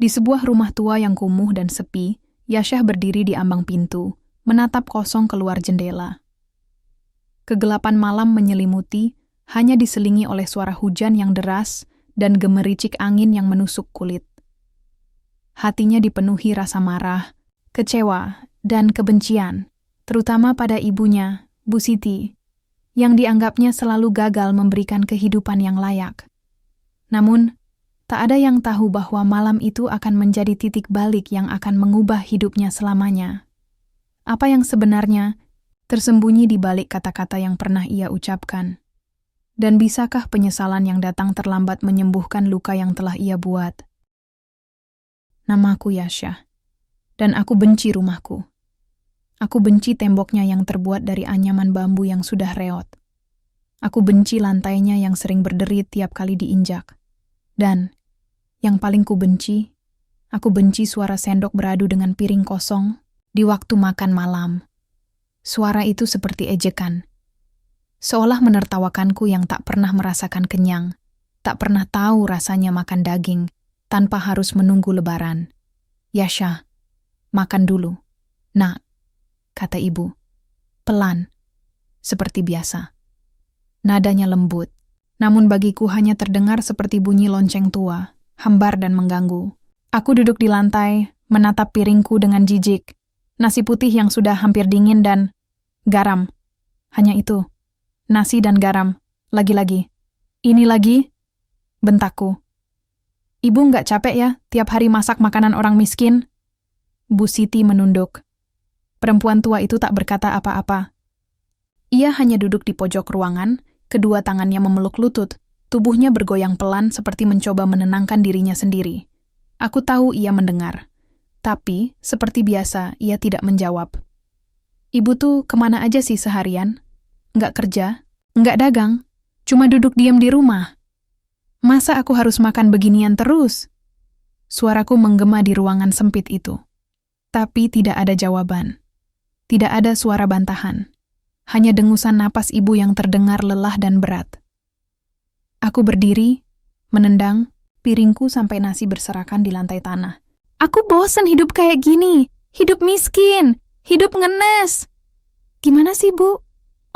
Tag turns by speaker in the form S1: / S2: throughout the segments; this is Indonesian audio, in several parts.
S1: Di sebuah rumah tua yang kumuh dan sepi, Yasyah berdiri di ambang pintu, menatap kosong keluar jendela. Kegelapan malam menyelimuti, hanya diselingi oleh suara hujan yang deras dan gemericik angin yang menusuk kulit. Hatinya dipenuhi rasa marah, kecewa, dan kebencian, terutama pada ibunya, Bu Siti, yang dianggapnya selalu gagal memberikan kehidupan yang layak. Namun, tak ada yang tahu bahwa malam itu akan menjadi titik balik yang akan mengubah hidupnya selamanya. Apa yang sebenarnya tersembunyi di balik kata-kata yang pernah ia ucapkan? Dan bisakah penyesalan yang datang terlambat menyembuhkan luka yang telah ia buat? Namaku Yasyah, dan aku benci rumahku. Aku benci temboknya yang terbuat dari anyaman bambu yang sudah reot. Aku benci lantainya yang sering berderit tiap kali diinjak. Dan yang paling aku benci suara sendok beradu dengan piring kosong di waktu makan malam. Suara itu seperti ejekan, seolah menertawakanku yang tak pernah merasakan kenyang, tak pernah tahu rasanya makan daging tanpa harus menunggu lebaran. Yasyah, makan dulu. Nak, kata ibu, pelan, seperti biasa. Nadanya lembut, namun bagiku hanya terdengar seperti bunyi lonceng tua, hambar dan mengganggu. Aku duduk di lantai, menatap piringku dengan jijik. Nasi putih yang sudah hampir dingin dan garam. Hanya itu. Nasi dan garam. Lagi-lagi. Ini lagi? Bentakku. Ibu nggak capek ya tiap hari masak makanan orang miskin? Bu Siti menunduk. Perempuan tua itu tak berkata apa-apa. Ia hanya duduk di pojok ruangan, kedua tangannya memeluk lutut. Tubuhnya bergoyang pelan seperti mencoba menenangkan dirinya sendiri. Aku tahu ia mendengar. Tapi, seperti biasa, ia tidak menjawab. Ibu tuh kemana aja sih seharian? Nggak kerja? Nggak dagang? Cuma duduk diam di rumah? Masa aku harus makan beginian terus? Suaraku menggema di ruangan sempit itu. Tapi tidak ada jawaban. Tidak ada suara bantahan. Hanya dengusan napas ibu yang terdengar lelah dan berat. Aku berdiri, menendang piringku sampai nasi berserakan di lantai tanah. Aku bosan hidup kayak gini, hidup miskin, hidup ngenes. Gimana sih, Bu?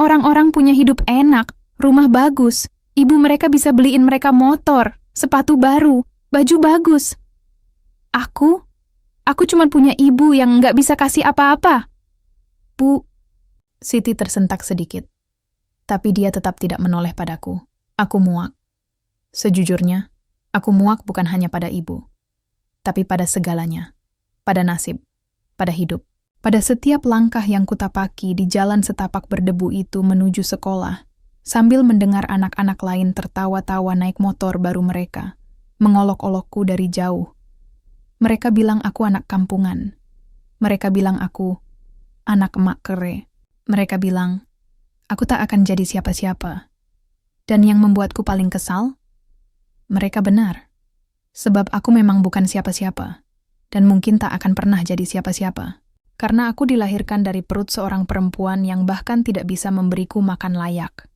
S1: Orang-orang punya hidup enak, rumah bagus, ibu mereka bisa beliin mereka motor, sepatu baru, baju bagus. Aku cuma punya ibu yang nggak bisa kasih apa-apa. Bu, Siti tersentak sedikit. Tapi dia tetap tidak menoleh padaku. Aku muak. Sejujurnya, aku muak bukan hanya pada ibu, tapi pada segalanya, pada nasib, pada hidup, pada setiap langkah yang kutapaki di jalan setapak berdebu itu menuju sekolah, sambil mendengar anak-anak lain tertawa-tawa naik motor baru mereka, mengolok-olokku dari jauh. Mereka bilang aku anak kampungan. Mereka bilang aku anak emak kere. Mereka bilang aku tak akan jadi siapa-siapa. Dan yang membuatku paling kesal, mereka benar. Sebab aku memang bukan siapa-siapa, dan mungkin tak akan pernah jadi siapa-siapa. Karena aku dilahirkan dari perut seorang perempuan yang bahkan tidak bisa memberiku makan layak.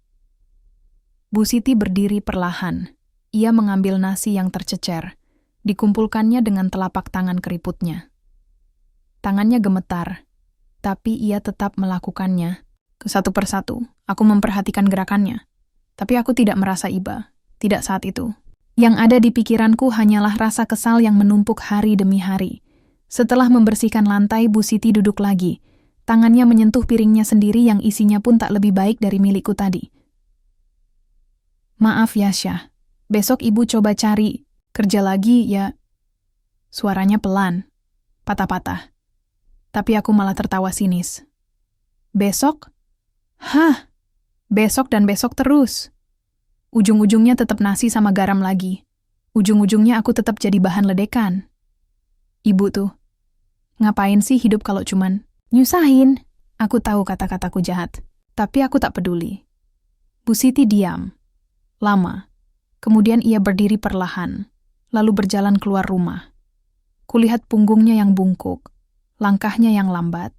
S1: Bu Siti berdiri perlahan. Ia mengambil nasi yang tercecer, dikumpulkannya dengan telapak tangan keriputnya. Tangannya gemetar, tapi ia tetap melakukannya. Satu persatu, aku memperhatikan gerakannya. Tapi aku tidak merasa iba, tidak saat itu. Yang ada di pikiranku hanyalah rasa kesal yang menumpuk hari demi hari. Setelah membersihkan lantai, Bu Siti duduk lagi. Tangannya menyentuh piringnya sendiri yang isinya pun tak lebih baik dari milikku tadi. Maaf Yasyah, besok ibu coba cari kerja lagi ya. Suaranya pelan, patah-patah. Tapi aku malah tertawa sinis. Besok? Hah? Besok dan besok terus. Ujung-ujungnya tetap nasi sama garam lagi. Ujung-ujungnya aku tetap jadi bahan ledekan. Ibu tuh, ngapain sih hidup kalau cuman nyusahin? Aku tahu kata-kataku jahat, tapi aku tak peduli. Bu Siti diam. Lama. Kemudian ia berdiri perlahan, lalu berjalan keluar rumah. Kulihat punggungnya yang bungkuk, langkahnya yang lambat,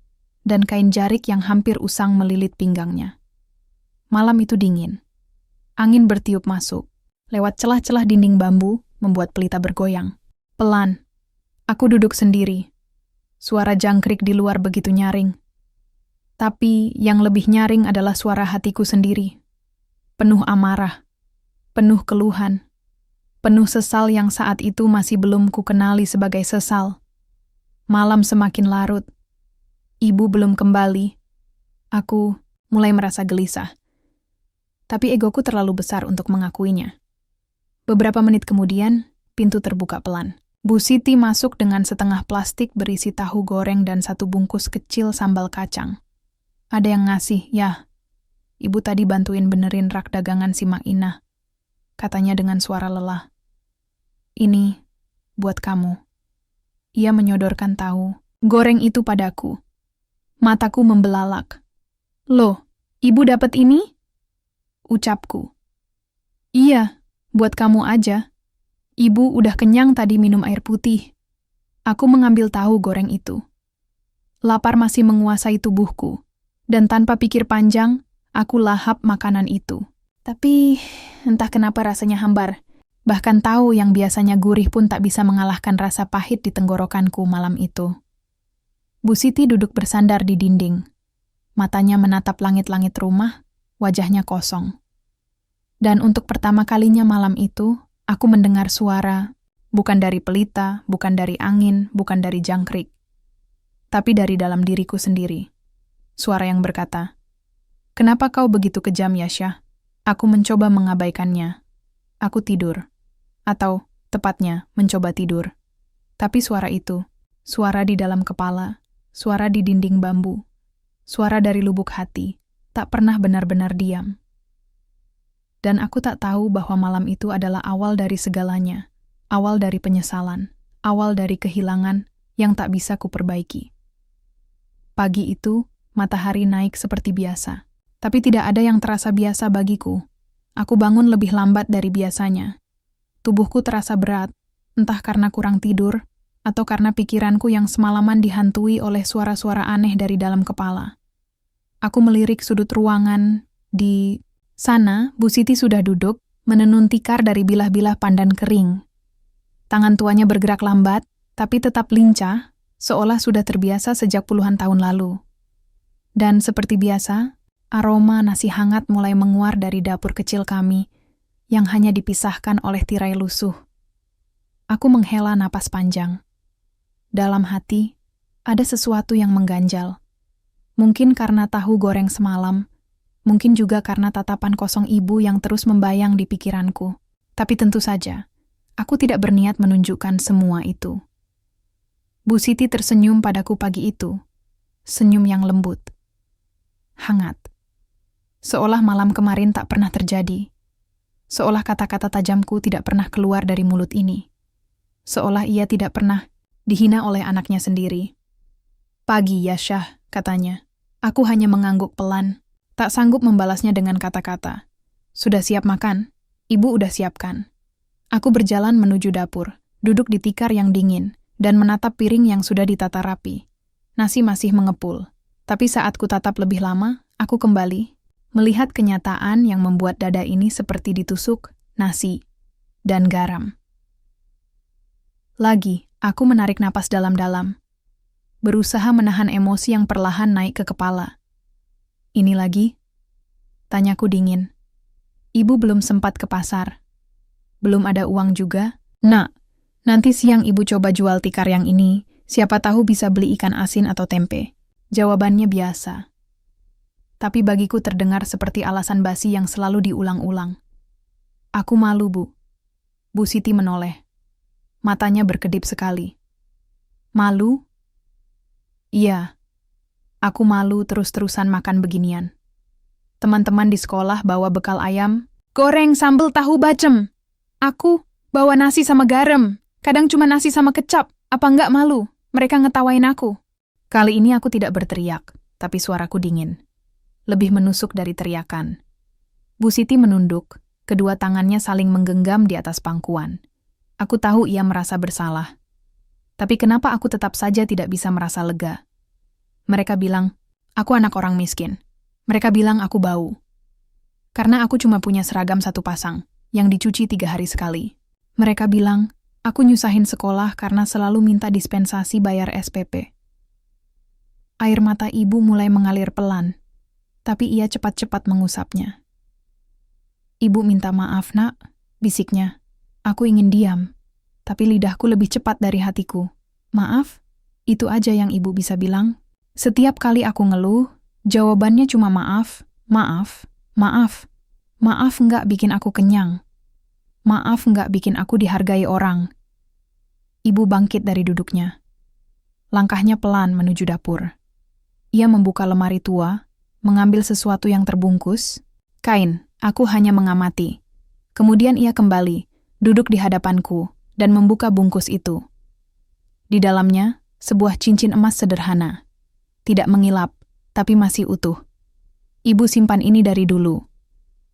S1: dan kain jarik yang hampir usang melilit pinggangnya. Malam itu dingin. Angin bertiup masuk, lewat celah-celah dinding bambu, membuat pelita bergoyang. Pelan, Aku duduk sendiri. Suara jangkrik di luar begitu nyaring. Tapi yang lebih nyaring adalah suara hatiku sendiri. Penuh amarah, penuh keluhan, penuh sesal yang saat itu masih belum kukenali sebagai sesal. Malam semakin larut. Ibu belum kembali. Aku mulai merasa gelisah. Tapi egoku terlalu besar untuk mengakuinya. Beberapa menit kemudian, pintu terbuka pelan. Bu Siti masuk dengan setengah plastik berisi tahu goreng dan satu bungkus kecil sambal kacang. Ada yang ngasih, ya. Ibu tadi bantuin benerin rak dagangan si Mak Inah. Katanya dengan suara lelah. Ini buat kamu. Ia menyodorkan tahu goreng itu padaku. Mataku membelalak. Loh, ibu dapat ini? Ucapku. Iya, buat kamu aja. Ibu udah kenyang tadi minum air putih. Aku mengambil tahu goreng itu. Lapar masih menguasai tubuhku, dan tanpa pikir panjang, aku lahap makanan itu. Tapi entah kenapa rasanya hambar. Bahkan tahu yang biasanya gurih pun tak bisa mengalahkan rasa pahit di tenggorokanku malam itu. Bu Siti duduk bersandar di dinding. Matanya menatap langit-langit rumah, wajahnya kosong. Dan untuk pertama kalinya malam itu, aku mendengar suara, bukan dari pelita, bukan dari angin, bukan dari jangkrik, tapi dari dalam diriku sendiri. Suara yang berkata, "Kenapa kau begitu kejam, Yasha?" Aku mencoba mengabaikannya. Aku tidur. Atau, tepatnya, mencoba tidur. Tapi suara itu, suara di dalam kepala, suara di dinding bambu, suara dari lubuk hati, tak pernah benar-benar diam. Dan aku tak tahu bahwa malam itu adalah awal dari segalanya, awal dari penyesalan, awal dari kehilangan yang tak bisa kuperbaiki. Pagi itu, matahari naik seperti biasa, tapi tidak ada yang terasa biasa bagiku. Aku bangun lebih lambat dari biasanya. Tubuhku terasa berat, entah karena kurang tidur, atau karena pikiranku yang semalaman dihantui oleh suara-suara aneh dari dalam kepala. Aku melirik sudut ruangan. Di sana, Bu Siti sudah duduk, menenun tikar dari bilah-bilah pandan kering. Tangan tuanya bergerak lambat, tapi tetap lincah, seolah sudah terbiasa sejak puluhan tahun lalu. Dan seperti biasa, aroma nasi hangat mulai menguar dari dapur kecil kami, yang hanya dipisahkan oleh tirai lusuh. Aku menghela napas panjang. Dalam hati, ada sesuatu yang mengganjal. Mungkin karena tahu goreng semalam, mungkin juga karena tatapan kosong ibu yang terus membayang di pikiranku. Tapi tentu saja, aku tidak berniat menunjukkan semua itu. Bu Siti tersenyum padaku pagi itu. Senyum yang lembut. Hangat. Seolah malam kemarin tak pernah terjadi. Seolah kata-kata tajamku tidak pernah keluar dari mulut ini. Seolah ia tidak pernah dihina oleh anaknya sendiri. "Pagi, Yasha," katanya. Aku hanya mengangguk pelan, tak sanggup membalasnya dengan kata-kata. "Sudah siap makan? Ibu udah siapkan." Aku berjalan menuju dapur, duduk di tikar yang dingin, dan menatap piring yang sudah ditata rapi. Nasi masih mengepul, tapi saat ku tatap lebih lama, aku kembali melihat kenyataan yang membuat dada ini seperti ditusuk nasi dan garam. Lagi, aku menarik napas dalam-dalam, berusaha menahan emosi yang perlahan naik ke kepala. "Ini lagi?" tanyaku dingin. Ibu belum sempat ke pasar. Belum ada uang juga. "Nak, nanti siang ibu coba jual tikar yang ini, siapa tahu bisa beli ikan asin atau tempe." Jawabannya biasa. Tapi bagiku terdengar seperti alasan basi yang selalu diulang-ulang. "Aku malu, Bu." Bu Siti menoleh. Matanya berkedip sekali. "Malu?" "Iya. Aku malu terus-terusan makan beginian. Teman-teman di sekolah bawa bekal ayam, goreng sambal tahu bacem. Aku bawa nasi sama garam, kadang cuma nasi sama kecap. Apa enggak malu? Mereka ngetawain aku." Kali ini aku tidak berteriak, tapi suaraku dingin. Lebih menusuk dari teriakan. Bu Siti menunduk, kedua tangannya saling menggenggam di atas pangkuan. Aku tahu ia merasa bersalah. Tapi kenapa aku tetap saja tidak bisa merasa lega? Mereka bilang, aku anak orang miskin. Mereka bilang aku bau. Karena aku cuma punya seragam satu pasang, yang dicuci 3 hari sekali. Mereka bilang, Aku nyusahin sekolah karena selalu minta dispensasi bayar SPP. Air mata ibu mulai mengalir pelan, tapi ia cepat-cepat mengusapnya. Ibu minta maaf, nak, bisiknya. Aku ingin diam, tapi lidahku lebih cepat dari hatiku. Maaf, itu aja yang ibu bisa bilang. Setiap kali aku ngeluh, jawabannya cuma maaf, maaf, maaf. Maaf nggak bikin aku kenyang. Maaf nggak bikin aku dihargai orang. Ibu bangkit dari duduknya. Langkahnya pelan menuju dapur. Ia membuka lemari tua, mengambil sesuatu yang terbungkus. Kain, aku hanya mengamati. Kemudian ia kembali, duduk di hadapanku, dan membuka bungkus itu. Di dalamnya, sebuah cincin emas sederhana. Tidak mengilap, tapi masih utuh. Ibu simpan ini dari dulu.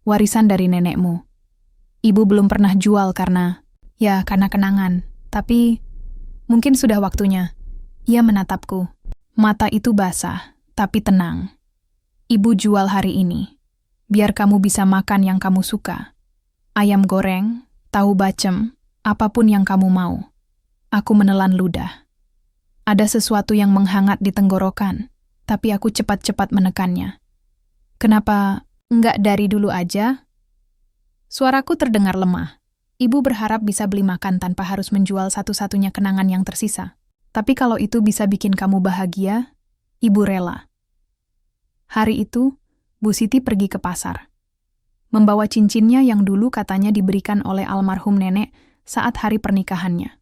S1: Warisan dari nenekmu. Ibu belum pernah jual karena kenangan. Tapi mungkin sudah waktunya. Ia menatapku. Mata itu basah, tapi tenang. Ibu jual hari ini. Biar kamu bisa makan yang kamu suka. Ayam goreng, tahu bacem, apapun yang kamu mau. Aku menelan ludah. Ada sesuatu yang menghangat di tenggorokan, tapi aku cepat-cepat menekannya. Kenapa enggak dari dulu aja? Suaraku terdengar lemah. Ibu berharap bisa beli makan tanpa harus menjual satu-satunya kenangan yang tersisa. Tapi kalau itu bisa bikin kamu bahagia, ibu rela. Hari itu, Bu Siti pergi ke pasar. Membawa cincinnya yang dulu katanya diberikan oleh almarhum nenek saat hari pernikahannya.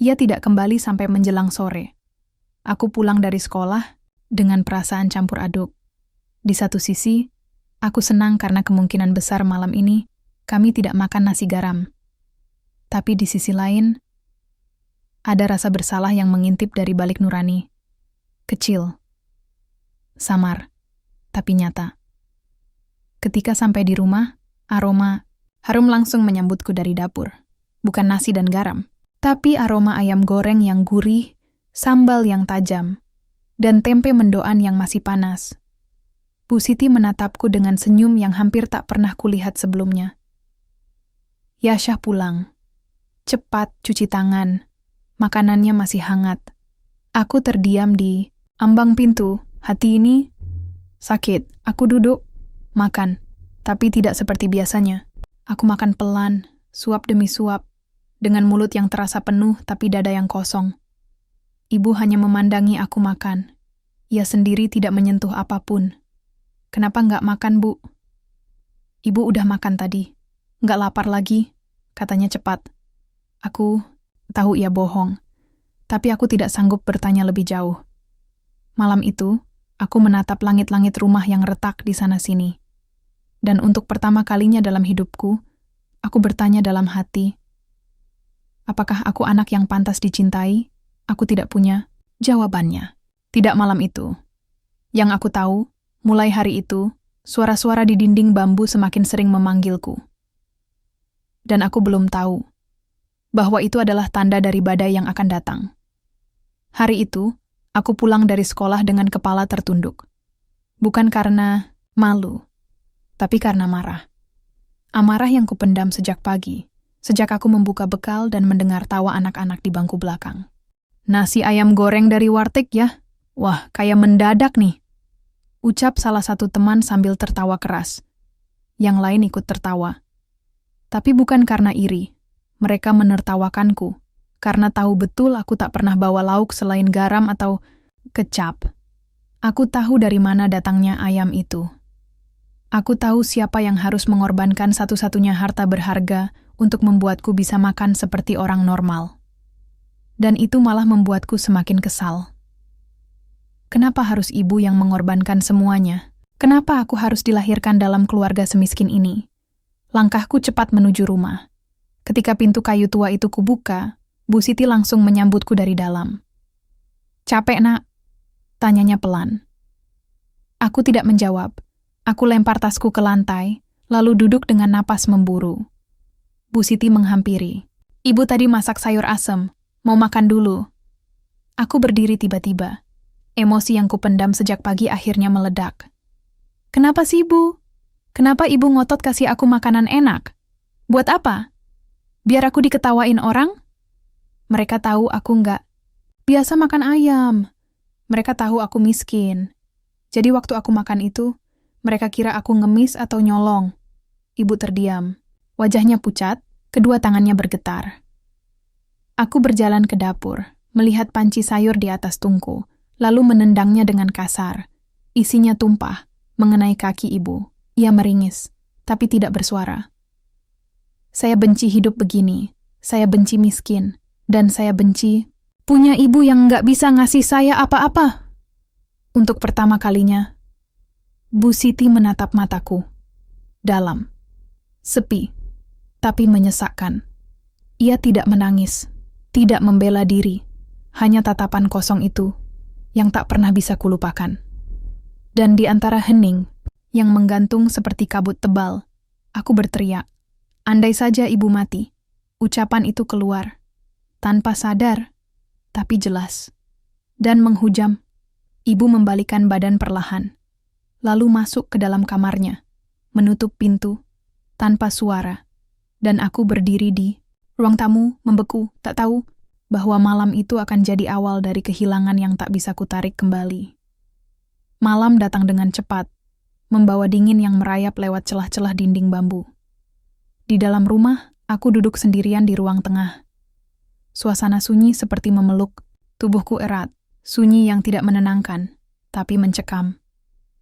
S1: Ia tidak kembali sampai menjelang sore. Aku pulang dari sekolah dengan perasaan campur aduk. Di satu sisi, aku senang karena kemungkinan besar malam ini kami tidak makan nasi garam. Tapi di sisi lain, ada rasa bersalah yang mengintip dari balik nurani. Kecil, samar, tapi nyata. Ketika sampai di rumah, aroma harum langsung menyambutku dari dapur. Bukan nasi dan garam, tapi aroma ayam goreng yang gurih, sambal yang tajam, dan tempe mendoan yang masih panas. Bu Siti menatapku dengan senyum yang hampir tak pernah kulihat sebelumnya. Yasyah pulang. Cepat cuci tangan. Makanannya masih hangat. Aku terdiam di ambang pintu. Hati ini sakit. Aku duduk, makan. Tapi tidak seperti biasanya. Aku makan pelan, suap demi suap. Dengan mulut yang terasa penuh tapi dada yang kosong. Ibu hanya memandangi aku makan. Ia sendiri tidak menyentuh apapun. Kenapa nggak makan, Bu? Ibu udah makan tadi. Nggak lapar lagi, katanya cepat. Aku tahu ia bohong, tapi aku tidak sanggup bertanya lebih jauh. Malam itu, aku menatap langit-langit rumah yang retak di sana-sini. Dan untuk pertama kalinya dalam hidupku, aku bertanya dalam hati, apakah aku anak yang pantas dicintai? Aku tidak punya jawabannya. Tidak malam itu. Yang aku tahu, mulai hari itu, suara-suara di dinding bambu semakin sering memanggilku. Dan aku belum tahu bahwa itu adalah tanda dari badai yang akan datang. Hari itu, aku pulang dari sekolah dengan kepala tertunduk. Bukan karena malu, tapi karena marah. Amarah yang kupendam sejak pagi, sejak aku membuka bekal dan mendengar tawa anak-anak di bangku belakang. Nasi ayam goreng dari warteg ya? Wah, kayak mendadak nih. Ucap salah satu teman sambil tertawa keras. Yang lain ikut tertawa. Tapi bukan karena iri. Mereka menertawakanku. Karena tahu betul aku tak pernah bawa lauk selain garam atau kecap. Aku tahu dari mana datangnya ayam itu. Aku tahu siapa yang harus mengorbankan satu-satunya harta berharga untuk membuatku bisa makan seperti orang normal. Dan itu malah membuatku semakin kesal. Kenapa harus ibu yang mengorbankan semuanya? Kenapa aku harus dilahirkan dalam keluarga semiskin ini? Langkahku cepat menuju rumah. Ketika pintu kayu tua itu kubuka, Bu Siti langsung menyambutku dari dalam. Capek, nak? Tanyanya pelan. Aku tidak menjawab. Aku lempar tasku ke lantai, lalu duduk dengan napas memburu. Bu Siti menghampiri. Ibu tadi masak sayur asem. Mau makan dulu. Aku berdiri tiba-tiba. Emosi yang kupendam sejak pagi akhirnya meledak. Kenapa sih, Bu? Kenapa ibu ngotot kasih aku makanan enak? Buat apa? Biar aku diketawain orang? Mereka tahu aku nggak biasa makan ayam. Mereka tahu aku miskin. Jadi waktu aku makan itu, mereka kira aku ngemis atau nyolong. Ibu terdiam. Wajahnya pucat, kedua tangannya bergetar. Aku berjalan ke dapur, melihat panci sayur di atas tungku, lalu menendangnya dengan kasar. Isinya tumpah, mengenai kaki ibu. Ia meringis, tapi tidak bersuara. Saya benci hidup begini, saya benci miskin, dan saya benci punya ibu yang nggak bisa ngasih saya apa-apa. Untuk pertama kalinya, Bu Siti menatap mataku. Dalam. Sepi. Tapi menyesakkan. Ia tidak menangis, tidak membela diri, hanya tatapan kosong itu yang tak pernah bisa kulupakan. Dan di antara hening yang menggantung seperti kabut tebal, aku berteriak, andai saja ibu mati. Ucapan itu keluar, tanpa sadar, tapi jelas. Dan menghujam, ibu membalikkan badan perlahan, lalu masuk ke dalam kamarnya, menutup pintu, tanpa suara. Dan aku berdiri di ruang tamu, membeku, tak tahu bahwa malam itu akan jadi awal dari kehilangan yang tak bisa kutarik kembali. Malam datang dengan cepat, membawa dingin yang merayap lewat celah-celah dinding bambu. Di dalam rumah, aku duduk sendirian di ruang tengah. Suasana sunyi seperti memeluk, tubuhku erat, sunyi yang tidak menenangkan, tapi mencekam.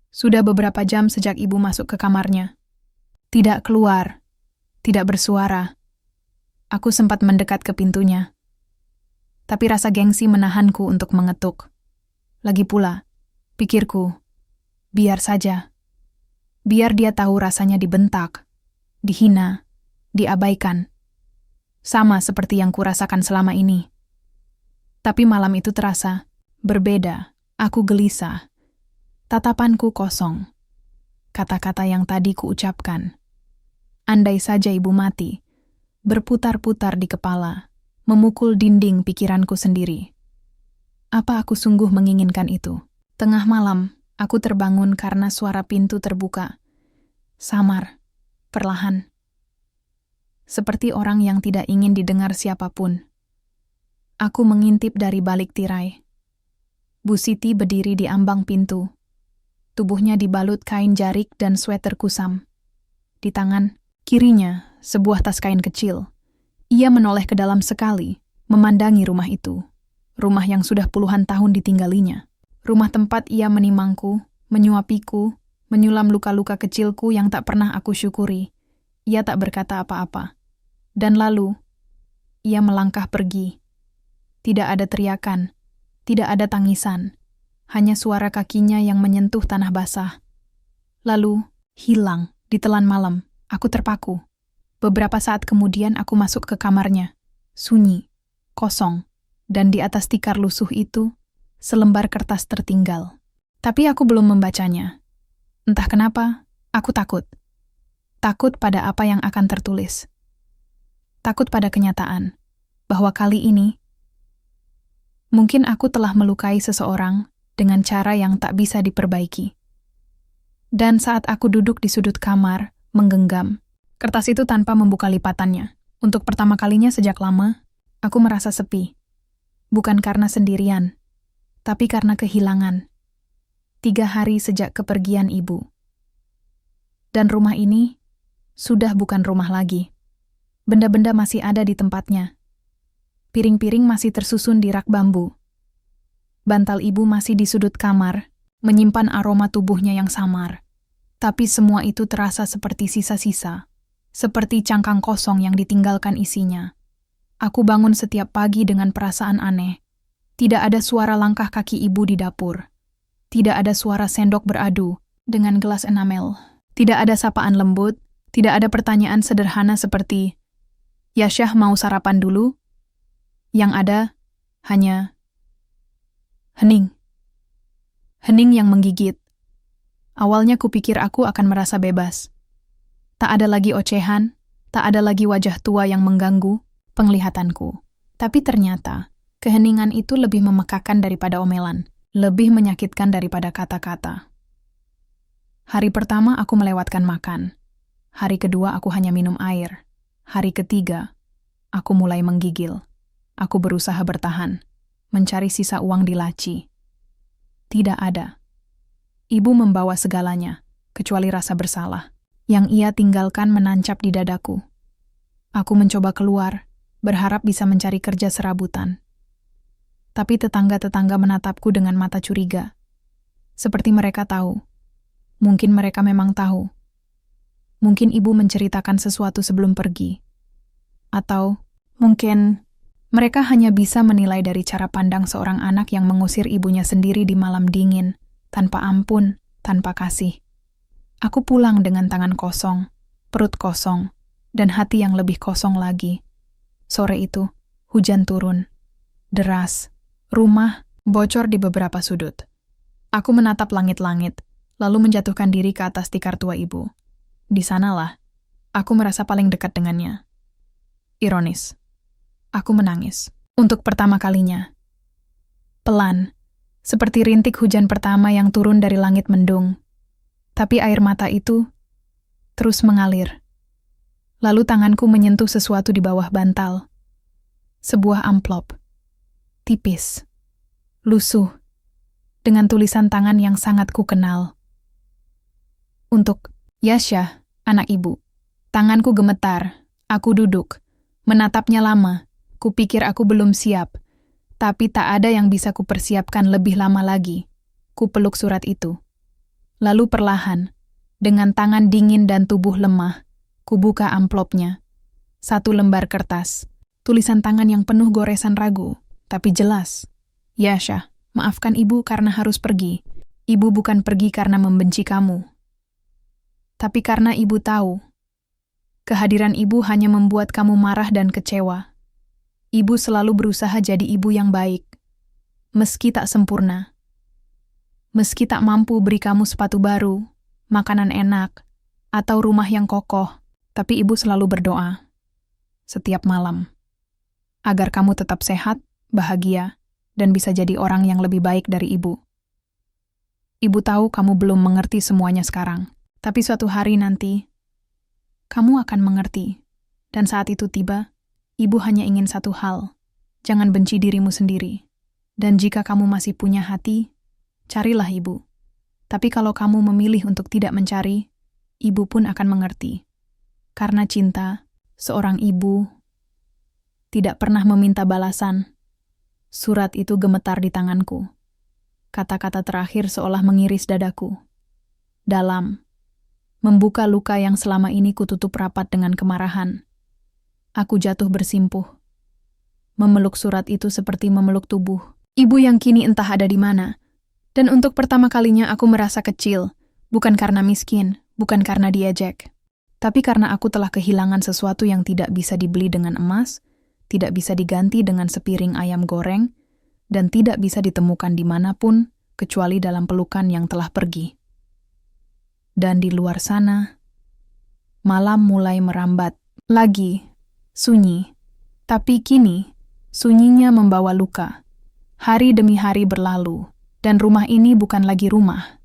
S1: Sudah beberapa jam sejak ibu masuk ke kamarnya. Tidak keluar. Tidak bersuara. Aku sempat mendekat ke pintunya. Tapi rasa gengsi menahanku untuk mengetuk. Lagi pula, pikirku, biar saja. Biar dia tahu rasanya dibentak, dihina, diabaikan. Sama seperti yang kurasakan selama ini. Tapi malam itu terasa berbeda. Aku gelisah. Tatapanku kosong. Kata-kata yang tadi kuucapkan, andai saja ibu mati, berputar-putar di kepala, memukul dinding pikiranku sendiri. Apa aku sungguh menginginkan itu? Tengah malam, aku terbangun karena suara pintu terbuka. Samar, perlahan. Seperti orang yang tidak ingin didengar siapapun. Aku mengintip dari balik tirai. Bu Siti berdiri di ambang pintu. Tubuhnya dibalut kain jarik dan sweater kusam. Di tangan kirinya, sebuah tas kain kecil. Ia menoleh ke dalam sekali, memandangi rumah itu. Rumah yang sudah puluhan tahun ditinggalinya. Rumah tempat ia menimangku, menyuapiku, menyulam luka-luka kecilku yang tak pernah aku syukuri. Ia tak berkata apa-apa. Dan lalu, ia melangkah pergi. Tidak ada teriakan, tidak ada tangisan. Hanya suara kakinya yang menyentuh tanah basah. Lalu, hilang di telan malam. Aku terpaku. Beberapa saat kemudian aku masuk ke kamarnya. Sunyi, kosong, dan di atas tikar lusuh itu, selembar kertas tertinggal. Tapi aku belum membacanya. Entah kenapa, aku takut. Takut pada apa yang akan tertulis. Takut pada kenyataan, bahwa kali ini, mungkin aku telah melukai seseorang dengan cara yang tak bisa diperbaiki. Dan saat aku duduk di sudut kamar, menggenggam kertas itu tanpa membuka lipatannya. Untuk pertama kalinya sejak lama, aku merasa sepi. Bukan karena sendirian, tapi karena kehilangan. 3 hari sejak kepergian ibu. Dan rumah ini sudah bukan rumah lagi. Benda-benda masih ada di tempatnya. Piring-piring masih tersusun di rak bambu. Bantal ibu masih di sudut kamar, menyimpan aroma tubuhnya yang samar. Tapi semua itu terasa seperti sisa-sisa, seperti cangkang kosong yang ditinggalkan isinya. Aku bangun setiap pagi dengan perasaan aneh. Tidak ada suara langkah kaki ibu di dapur. Tidak ada suara sendok beradu dengan gelas enamel. Tidak ada sapaan lembut. Tidak ada pertanyaan sederhana seperti, "Yasyah mau sarapan dulu?" Yang ada hanya hening. Hening yang menggigit. Awalnya kupikir aku akan merasa bebas. Tak ada lagi ocehan, tak ada lagi wajah tua yang mengganggu penglihatanku. Tapi ternyata, keheningan itu lebih memekakan daripada omelan, lebih menyakitkan daripada kata-kata. Hari pertama aku melewatkan makan. Hari kedua aku hanya minum air. Hari ketiga, aku mulai menggigil. Aku berusaha bertahan, mencari sisa uang di laci. Tidak ada. Ibu membawa segalanya, kecuali rasa bersalah, yang ia tinggalkan menancap di dadaku. Aku mencoba keluar, berharap bisa mencari kerja serabutan. Tapi tetangga-tetangga menatapku dengan mata curiga. Seperti mereka tahu. Mungkin mereka memang tahu. Mungkin ibu menceritakan sesuatu sebelum pergi. Atau mungkin mereka hanya bisa menilai dari cara pandang seorang anak yang mengusir ibunya sendiri di malam dingin, tanpa ampun, tanpa kasih. Aku pulang dengan tangan kosong, perut kosong, dan hati yang lebih kosong lagi. Sore itu, hujan turun. Deras. Rumah bocor di beberapa sudut. Aku menatap langit-langit, lalu menjatuhkan diri ke atas tikar tua ibu. Di sanalah, aku merasa paling dekat dengannya. Ironis. Aku menangis. Untuk pertama kalinya. Pelan, seperti rintik hujan pertama yang turun dari langit mendung. Tapi air mata itu terus mengalir. Lalu tanganku menyentuh sesuatu di bawah bantal. Sebuah amplop. Tipis. Lusuh. Dengan tulisan tangan yang sangat kukenal. Untuk Yasha, anak ibu. Tanganku gemetar. Aku duduk. Menatapnya lama. Kupikir aku belum siap. Tapi tak ada yang bisa kupersiapkan lebih lama lagi. Kupeluk surat itu. Lalu perlahan, dengan tangan dingin dan tubuh lemah, kubuka amplopnya. Satu lembar kertas. Tulisan tangan yang penuh goresan ragu, tapi jelas. Yasha, maafkan ibu karena harus pergi. Ibu bukan pergi karena membenci kamu. Tapi karena ibu tahu, kehadiran ibu hanya membuat kamu marah dan kecewa. Ibu selalu berusaha jadi ibu yang baik. Meski tak sempurna. Meski tak mampu beri kamu sepatu baru, makanan enak, atau rumah yang kokoh, tapi ibu selalu berdoa. Setiap malam. Agar kamu tetap sehat, bahagia, dan bisa jadi orang yang lebih baik dari ibu. Ibu tahu kamu belum mengerti semuanya sekarang, tapi suatu hari nanti, kamu akan mengerti. Dan saat itu tiba, ibu hanya ingin satu hal, jangan benci dirimu sendiri. Dan jika kamu masih punya hati, carilah ibu. Tapi kalau kamu memilih untuk tidak mencari, ibu pun akan mengerti. Karena cinta, seorang ibu tidak pernah meminta balasan. Surat itu gemetar di tanganku. Kata-kata terakhir seolah mengiris dadaku. Dalam. Membuka luka yang selama ini kututup rapat dengan kemarahan. Aku jatuh bersimpuh. Memeluk surat itu seperti memeluk tubuh. Ibu yang kini entah ada di mana. Dan untuk pertama kalinya aku merasa kecil. Bukan karena miskin, bukan karena diejek. Tapi karena aku telah kehilangan sesuatu yang tidak bisa dibeli dengan emas, tidak bisa diganti dengan sepiring ayam goreng, dan tidak bisa ditemukan dimanapun, kecuali dalam pelukan yang telah pergi. Dan di luar sana, malam mulai merambat. Lagi, sunyi. Tapi kini, sunyinya membawa luka. Hari demi hari berlalu, dan rumah ini bukan lagi rumah.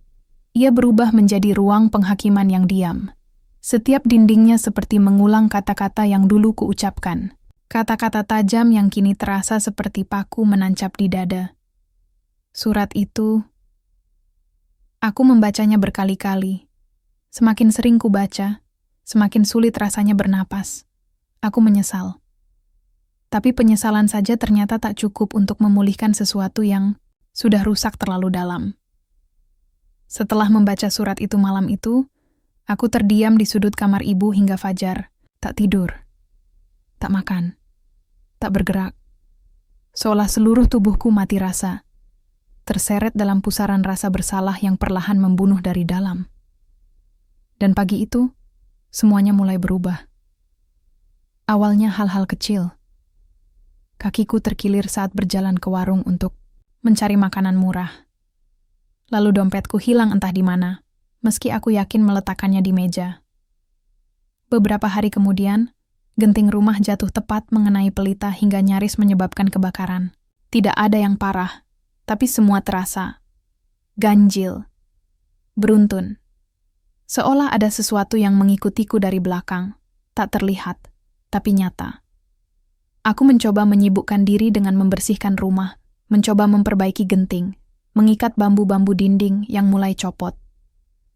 S1: Ia berubah menjadi ruang penghakiman yang diam. Setiap dindingnya seperti mengulang kata-kata yang dulu kuucapkan. Kata-kata tajam yang kini terasa seperti paku menancap di dada. Surat itu, aku membacanya berkali-kali. Semakin sering kubaca, semakin sulit rasanya bernapas. Aku menyesal. Tapi penyesalan saja ternyata tak cukup untuk memulihkan sesuatu yang sudah rusak terlalu dalam. Setelah membaca surat itu malam itu, aku terdiam di sudut kamar ibu hingga fajar. Tak tidur. Tak makan. Tak bergerak. Seolah seluruh tubuhku mati rasa. Terseret dalam pusaran rasa bersalah yang perlahan membunuh dari dalam. Dan pagi itu, semuanya mulai berubah. Awalnya hal-hal kecil. Kakiku terkilir saat berjalan ke warung untuk mencari makanan murah. Lalu dompetku hilang entah di mana, meski aku yakin meletakkannya di meja. Beberapa hari kemudian, genting rumah jatuh tepat mengenai pelita hingga nyaris menyebabkan kebakaran. Tidak ada yang parah, tapi semua terasa. Ganjil. Beruntun. Seolah ada sesuatu yang mengikutiku dari belakang. Tak terlihat, tapi nyata. Aku mencoba menyibukkan diri dengan membersihkan rumah, mencoba memperbaiki genting, mengikat bambu-bambu dinding yang mulai copot.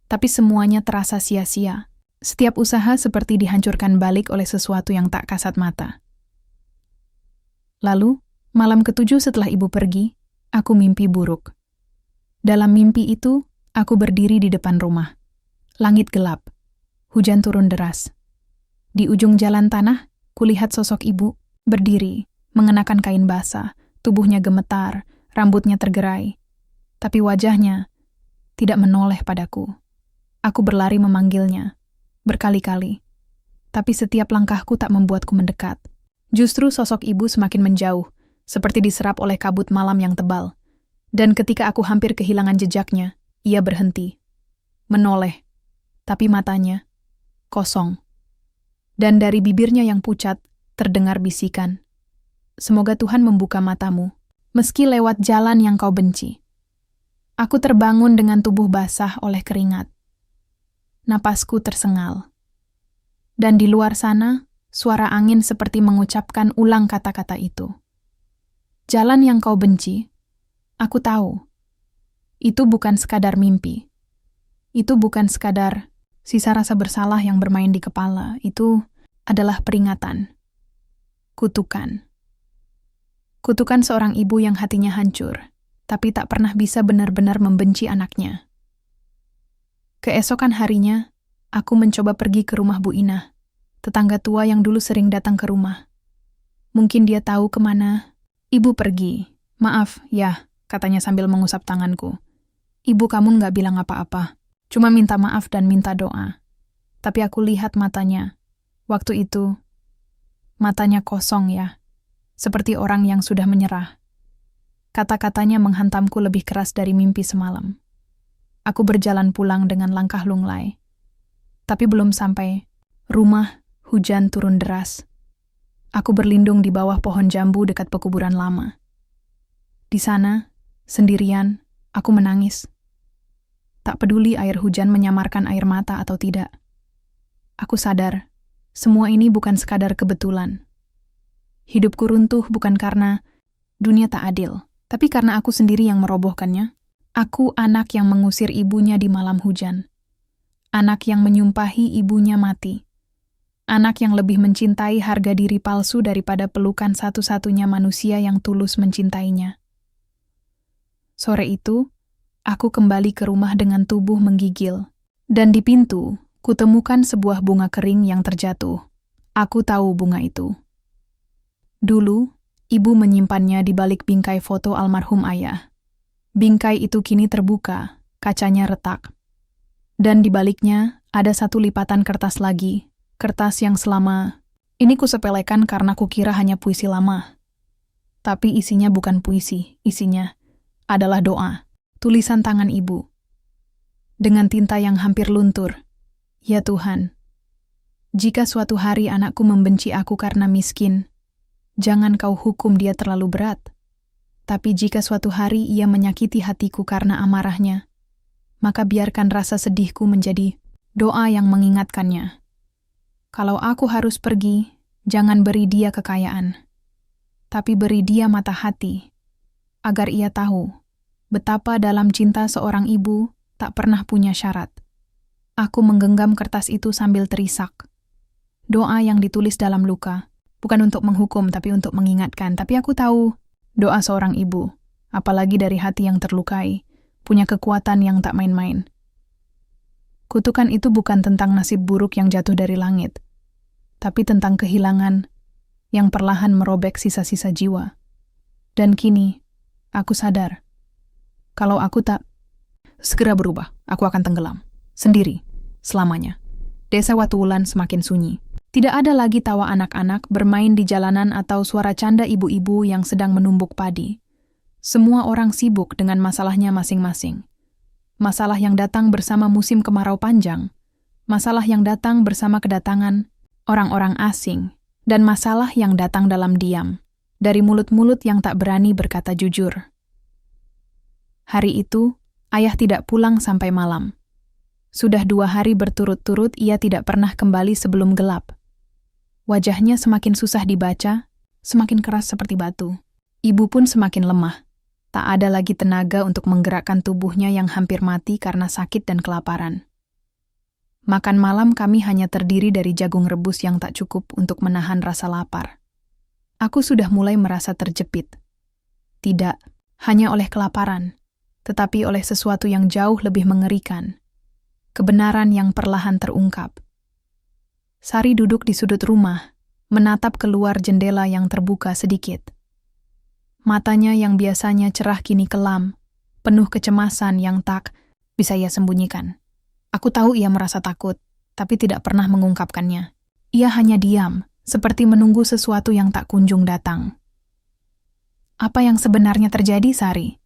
S1: Tapi semuanya terasa sia-sia. Setiap usaha seperti dihancurkan balik oleh sesuatu yang tak kasat mata. Lalu, malam ketujuh setelah ibu pergi, aku mimpi buruk. Dalam mimpi itu, aku berdiri di depan rumah. Langit gelap. Hujan turun deras. Di ujung jalan tanah, kulihat sosok ibu berdiri, mengenakan kain basah, tubuhnya gemetar, rambutnya tergerai. Tapi wajahnya tidak menoleh padaku. Aku berlari memanggilnya, berkali-kali. Tapi setiap langkahku tak membuatku mendekat. Justru sosok ibu semakin menjauh, seperti diserap oleh kabut malam yang tebal. Dan ketika aku hampir kehilangan jejaknya, ia berhenti. Menoleh, tapi matanya kosong. Dan dari bibirnya yang pucat, terdengar bisikan. Semoga Tuhan membuka matamu, meski lewat jalan yang kau benci. Aku terbangun dengan tubuh basah oleh keringat. Napasku tersengal. Dan di luar sana, suara angin seperti mengucapkan ulang kata-kata itu. Jalan yang kau benci, aku tahu. Itu bukan sekadar mimpi. Itu bukan sekadar sisa rasa bersalah yang bermain di kepala. Itu adalah peringatan. Kutukan. Kutukan seorang ibu yang hatinya hancur, tapi tak pernah bisa benar-benar membenci anaknya. Keesokan harinya, aku mencoba pergi ke rumah Bu Inah, tetangga tua yang dulu sering datang ke rumah. Mungkin dia tahu kemana. Ibu pergi. Maaf, ya, katanya sambil mengusap tanganku. Ibu kamu nggak bilang apa-apa, cuma minta maaf dan minta doa. Tapi aku lihat matanya. Waktu itu, matanya kosong ya, seperti orang yang sudah menyerah. Kata-katanya menghantamku lebih keras dari mimpi semalam. Aku berjalan pulang dengan langkah lunglai. Tapi belum sampai rumah, hujan turun deras. Aku berlindung di bawah pohon jambu dekat pekuburan lama. Di sana, sendirian, aku menangis. Tak peduli air hujan menyamarkan air mata atau tidak. Aku sadar, semua ini bukan sekadar kebetulan. Hidupku runtuh bukan karena dunia tak adil, tapi karena aku sendiri yang merobohkannya. Aku anak yang mengusir ibunya di malam hujan. Anak yang menyumpahi ibunya mati. Anak yang lebih mencintai harga diri palsu daripada pelukan satu-satunya manusia yang tulus mencintainya. Sore itu, aku kembali ke rumah dengan tubuh menggigil. Dan di pintu, kutemukan sebuah bunga kering yang terjatuh. Aku tahu bunga itu. Dulu, ibu menyimpannya di balik bingkai foto almarhum ayah. Bingkai itu kini terbuka, kacanya retak. Dan di baliknya ada satu lipatan kertas lagi. Kertas yang selama ini kusepelekan karena kukira hanya puisi lama. Tapi isinya bukan puisi, isinya adalah doa, tulisan tangan ibu. Dengan tinta yang hampir luntur. Ya Tuhan, jika suatu hari anakku membenci aku karena miskin, jangan kau hukum dia terlalu berat. Tapi jika suatu hari ia menyakiti hatiku karena amarahnya, maka biarkan rasa sedihku menjadi doa yang mengingatkannya. Kalau aku harus pergi, jangan beri dia kekayaan, tapi beri dia mata hati, agar ia tahu betapa dalam cinta seorang ibu tak pernah punya syarat. Aku menggenggam kertas itu sambil terisak. Doa yang ditulis dalam luka, bukan untuk menghukum tapi untuk mengingatkan. Tapi aku tahu, doa seorang ibu, apalagi dari hati yang terlukai, punya kekuatan yang tak main-main. Kutukan itu bukan tentang nasib buruk yang jatuh dari langit, tapi tentang kehilangan yang perlahan merobek sisa-sisa jiwa. Dan kini, aku sadar, kalau aku tak segera berubah, aku akan tenggelam. Sendiri, selamanya. Desa Watuwulan semakin sunyi. Tidak ada lagi tawa anak-anak bermain di jalanan atau suara canda ibu-ibu yang sedang menumbuk padi. Semua orang sibuk dengan masalahnya masing-masing. Masalah yang datang bersama musim kemarau panjang, masalah yang datang bersama kedatangan orang-orang asing, dan masalah yang datang dalam diam, dari mulut-mulut yang tak berani berkata jujur. Hari itu, ayah tidak pulang sampai malam. Sudah 2 hari berturut-turut ia tidak pernah kembali sebelum gelap. Wajahnya semakin susah dibaca, semakin keras seperti batu. Ibu pun semakin lemah. Tak ada lagi tenaga untuk menggerakkan tubuhnya yang hampir mati karena sakit dan kelaparan. Makan malam kami hanya terdiri dari jagung rebus yang tak cukup untuk menahan rasa lapar. Aku sudah mulai merasa terjepit. Tidak hanya oleh kelaparan, tetapi oleh sesuatu yang jauh lebih mengerikan. Kebenaran yang perlahan terungkap. Sari duduk di sudut rumah, menatap keluar jendela yang terbuka sedikit. Matanya yang biasanya cerah kini kelam, penuh kecemasan yang tak bisa ia sembunyikan. Aku tahu ia merasa takut, tapi tidak pernah mengungkapkannya. Ia hanya diam, seperti menunggu sesuatu yang tak kunjung datang. Apa yang sebenarnya terjadi, Sari?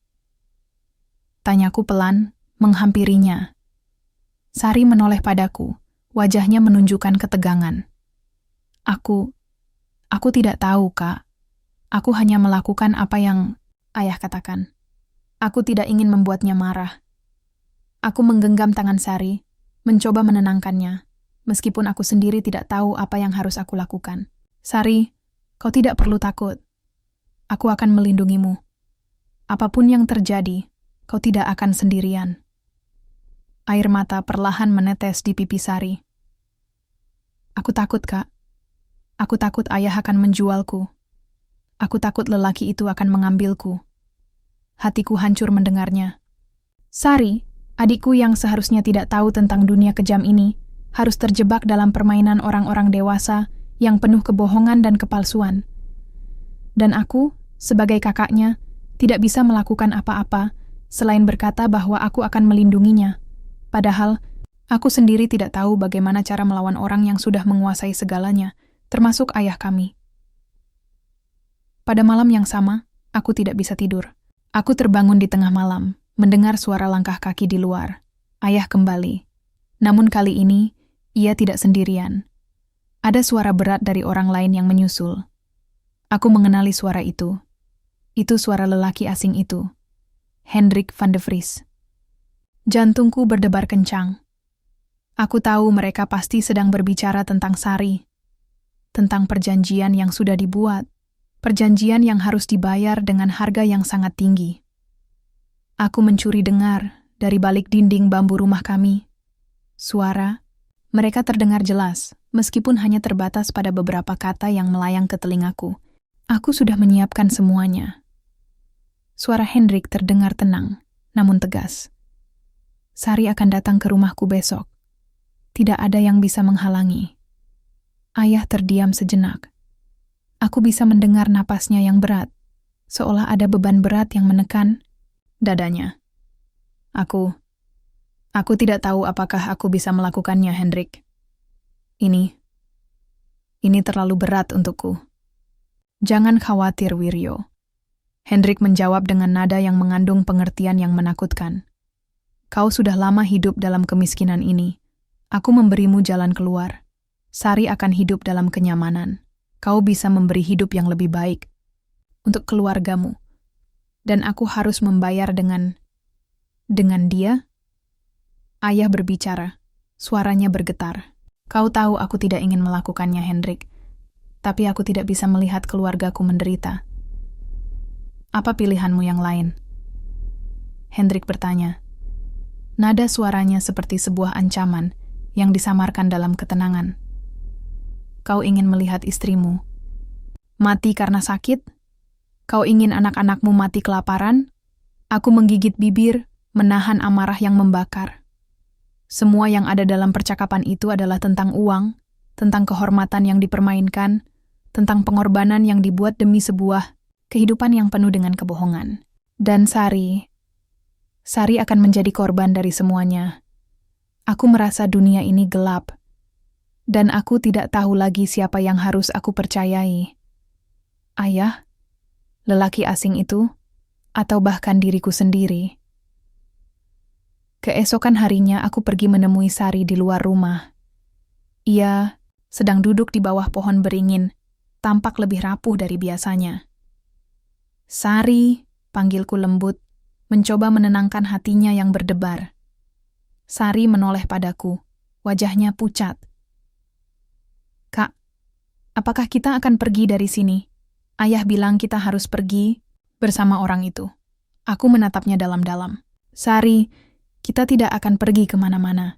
S1: Tanyaku pelan, menghampirinya. Sari menoleh padaku, wajahnya menunjukkan ketegangan. Aku tidak tahu, Kak. Aku hanya melakukan apa yang ayah katakan. Aku tidak ingin membuatnya marah. Aku menggenggam tangan Sari, mencoba menenangkannya, meskipun aku sendiri tidak tahu apa yang harus aku lakukan. Sari, kau tidak perlu takut. Aku akan melindungimu. Apapun yang terjadi, kau tidak akan sendirian. Air mata perlahan menetes di pipi Sari. Aku takut, Kak. Aku takut ayah akan menjualku. Aku takut lelaki itu akan mengambilku. Hatiku hancur mendengarnya. Sari, adikku yang seharusnya tidak tahu tentang dunia kejam ini, harus terjebak dalam permainan orang-orang dewasa yang penuh kebohongan dan kepalsuan. Dan aku, sebagai kakaknya, tidak bisa melakukan apa-apa selain berkata bahwa aku akan melindunginya. Padahal, aku sendiri tidak tahu bagaimana cara melawan orang yang sudah menguasai segalanya, termasuk ayah kami. Pada malam yang sama, aku tidak bisa tidur. Aku terbangun di tengah malam, mendengar suara langkah kaki di luar. Ayah kembali. Namun kali ini, ia tidak sendirian. Ada suara berat dari orang lain yang menyusul. Aku mengenali suara itu. Itu suara lelaki asing itu. Hendrik van de Vries. Jantungku berdebar kencang. Aku tahu mereka pasti sedang berbicara tentang Sari. Tentang perjanjian yang sudah dibuat. Perjanjian yang harus dibayar dengan harga yang sangat tinggi. Aku mencuri dengar dari balik dinding bambu rumah kami. Suara, mereka terdengar jelas, meskipun hanya terbatas pada beberapa kata yang melayang ke telingaku. Aku sudah menyiapkan semuanya. Suara Hendrik terdengar tenang, namun tegas. Sari akan datang ke rumahku besok. Tidak ada yang bisa menghalangi. Ayah terdiam sejenak. Aku bisa mendengar napasnya yang berat, seolah ada beban berat yang menekan dadanya. Aku tidak tahu apakah aku bisa melakukannya, Hendrik. Ini terlalu berat untukku. Jangan khawatir, Wiryo. Hendrik menjawab dengan nada yang mengandung pengertian yang menakutkan. Kau sudah lama hidup dalam kemiskinan ini. Aku memberimu jalan keluar. Sari akan hidup dalam kenyamanan. Kau bisa memberi hidup yang lebih baik untuk keluargamu. Dan aku harus membayar dengan dia? Ayah berbicara, suaranya bergetar. Kau tahu aku tidak ingin melakukannya, Hendrik. Tapi aku tidak bisa melihat keluargaku menderita. Apa pilihanmu yang lain? Hendrik bertanya. Nada suaranya seperti sebuah ancaman yang disamarkan dalam ketenangan. Kau ingin melihat istrimu mati karena sakit? Kau ingin anak-anakmu mati kelaparan? Aku menggigit bibir, menahan amarah yang membakar. Semua yang ada dalam percakapan itu adalah tentang uang, tentang kehormatan yang dipermainkan, tentang pengorbanan yang dibuat demi sebuah kehidupan yang penuh dengan kebohongan. Dan Sari akan menjadi korban dari semuanya. Aku merasa dunia ini gelap. Dan aku tidak tahu lagi siapa yang harus aku percayai. Ayah, lelaki asing itu, atau bahkan diriku sendiri. Keesokan harinya aku pergi menemui Sari di luar rumah. Ia sedang duduk di bawah pohon beringin, tampak lebih rapuh dari biasanya. Sari, panggilku lembut, mencoba menenangkan hatinya yang berdebar. Sari menoleh padaku, wajahnya pucat. Kak, apakah kita akan pergi dari sini? Ayah bilang kita harus pergi bersama orang itu. Aku menatapnya dalam-dalam. Sari, kita tidak akan pergi kemana-mana.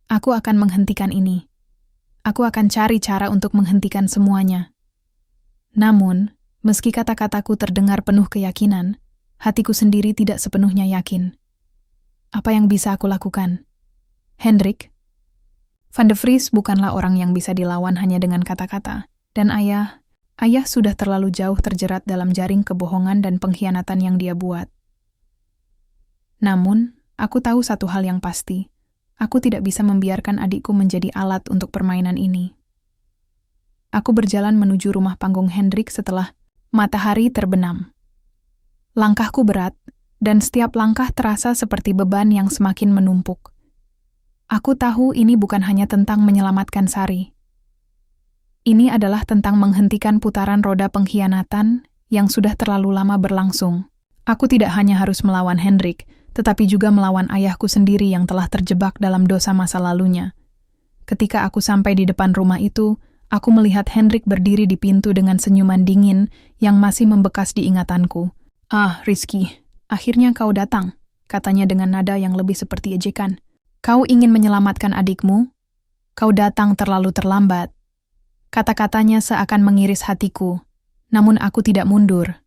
S1: Aku akan menghentikan ini. Aku akan cari cara untuk menghentikan semuanya. Namun, meski kata-kataku terdengar penuh keyakinan, hatiku sendiri tidak sepenuhnya yakin. Apa yang bisa aku lakukan? Hendrik? Van de Vries bukanlah orang yang bisa dilawan hanya dengan kata-kata. Dan ayah sudah terlalu jauh terjerat dalam jaring kebohongan dan pengkhianatan yang dia buat. Namun, aku tahu satu hal yang pasti. Aku tidak bisa membiarkan adikku menjadi alat untuk permainan ini. Aku berjalan menuju rumah panggung Hendrik setelah matahari terbenam. Langkahku berat, dan setiap langkah terasa seperti beban yang semakin menumpuk. Aku tahu ini bukan hanya tentang menyelamatkan Sari. Ini adalah tentang menghentikan putaran roda pengkhianatan yang sudah terlalu lama berlangsung. Aku tidak hanya harus melawan Hendrik, tetapi juga melawan ayahku sendiri yang telah terjebak dalam dosa masa lalunya. Ketika aku sampai di depan rumah itu, aku melihat Hendrik berdiri di pintu dengan senyuman dingin yang masih membekas di ingatanku. "Ah, Rizky, akhirnya kau datang," katanya dengan nada yang lebih seperti ejekan. "Kau ingin menyelamatkan adikmu? Kau datang terlalu terlambat." Kata-katanya seakan mengiris hatiku, namun aku tidak mundur.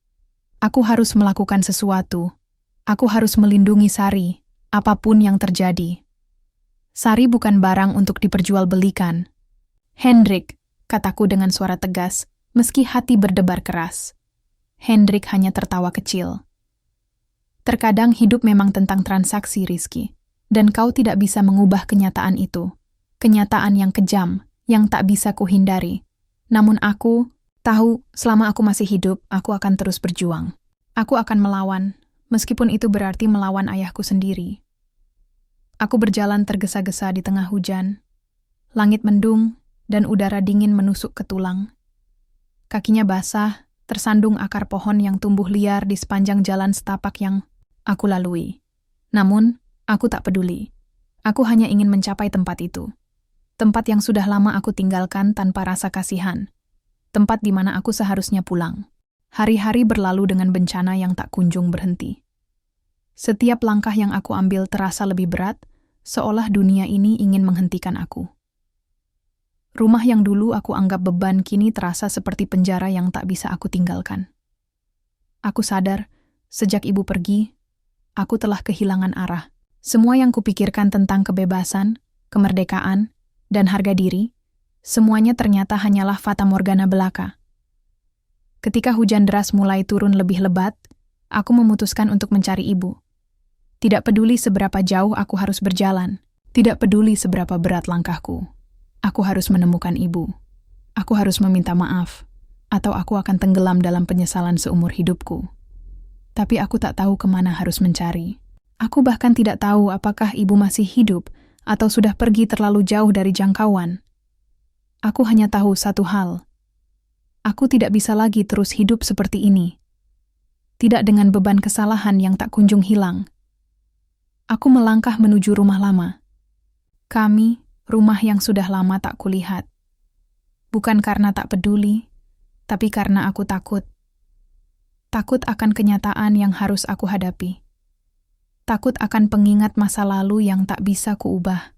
S1: Aku harus melakukan sesuatu. Aku harus melindungi Sari, apapun yang terjadi. Sari bukan barang untuk diperjualbelikan. "Hendrik," kataku dengan suara tegas, meski hati berdebar keras. Hendrik hanya tertawa kecil. Terkadang hidup memang tentang transaksi, Rizky. Dan kau tidak bisa mengubah kenyataan itu. Kenyataan yang kejam, yang tak bisa kuhindari. Namun aku tahu selama aku masih hidup, aku akan terus berjuang. Aku akan melawan, meskipun itu berarti melawan ayahku sendiri. Aku berjalan tergesa-gesa di tengah hujan. Langit mendung, dan udara dingin menusuk ke tulang. Kakinya basah, tersandung akar pohon yang tumbuh liar di sepanjang jalan setapak yang aku lalui. Namun, aku tak peduli. Aku hanya ingin mencapai tempat itu. Tempat yang sudah lama aku tinggalkan tanpa rasa kasihan. Tempat di mana aku seharusnya pulang. Hari-hari berlalu dengan bencana yang tak kunjung berhenti. Setiap langkah yang aku ambil terasa lebih berat, seolah dunia ini ingin menghentikan aku. Rumah yang dulu aku anggap beban kini terasa seperti penjara yang tak bisa aku tinggalkan. Aku sadar, sejak ibu pergi, aku telah kehilangan arah. Semua yang kupikirkan tentang kebebasan, kemerdekaan, dan harga diri, semuanya ternyata hanyalah fata morgana belaka. Ketika hujan deras mulai turun lebih lebat, aku memutuskan untuk mencari ibu. Tidak peduli seberapa jauh aku harus berjalan, tidak peduli seberapa berat langkahku. Aku harus menemukan ibu. Aku harus meminta maaf, atau aku akan tenggelam dalam penyesalan seumur hidupku. Tapi aku tak tahu kemana harus mencari. Aku bahkan tidak tahu apakah ibu masih hidup atau sudah pergi terlalu jauh dari jangkauan. Aku hanya tahu satu hal. Aku tidak bisa lagi terus hidup seperti ini. Tidak dengan beban kesalahan yang tak kunjung hilang. Aku melangkah menuju rumah lama. Kami, rumah yang sudah lama tak kulihat. Bukan karena tak peduli, tapi karena aku takut. Takut akan kenyataan yang harus aku hadapi. Takut akan pengingat masa lalu yang tak bisa kuubah.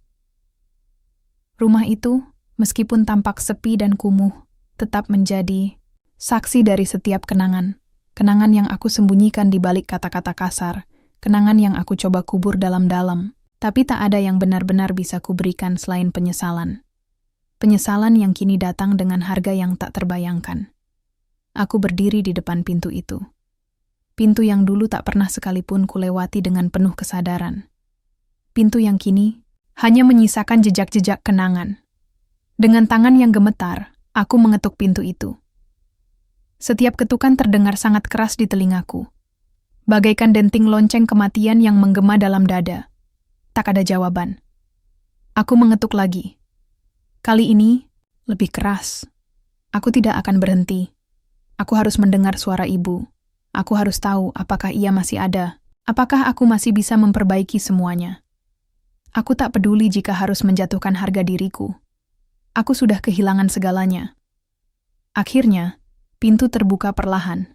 S1: Rumah itu, meskipun tampak sepi dan kumuh, tetap menjadi saksi dari setiap kenangan. Kenangan yang aku sembunyikan di balik kata-kata kasar. Kenangan yang aku coba kubur dalam-dalam. Tapi tak ada yang benar-benar bisa kuberikan selain penyesalan. Penyesalan yang kini datang dengan harga yang tak terbayangkan. Aku berdiri di depan pintu itu. Pintu yang dulu tak pernah sekalipun kulewati dengan penuh kesadaran. Pintu yang kini hanya menyisakan jejak-jejak kenangan. Dengan tangan yang gemetar, aku mengetuk pintu itu. Setiap ketukan terdengar sangat keras di telingaku. Bagaikan denting lonceng kematian yang menggema dalam dada. Tak ada jawaban. Aku mengetuk lagi. Kali ini, lebih keras. Aku tidak akan berhenti. Aku harus mendengar suara ibu. Aku harus tahu apakah ia masih ada. Apakah aku masih bisa memperbaiki semuanya. Aku tak peduli jika harus menjatuhkan harga diriku. Aku sudah kehilangan segalanya. Akhirnya, Pintu terbuka perlahan.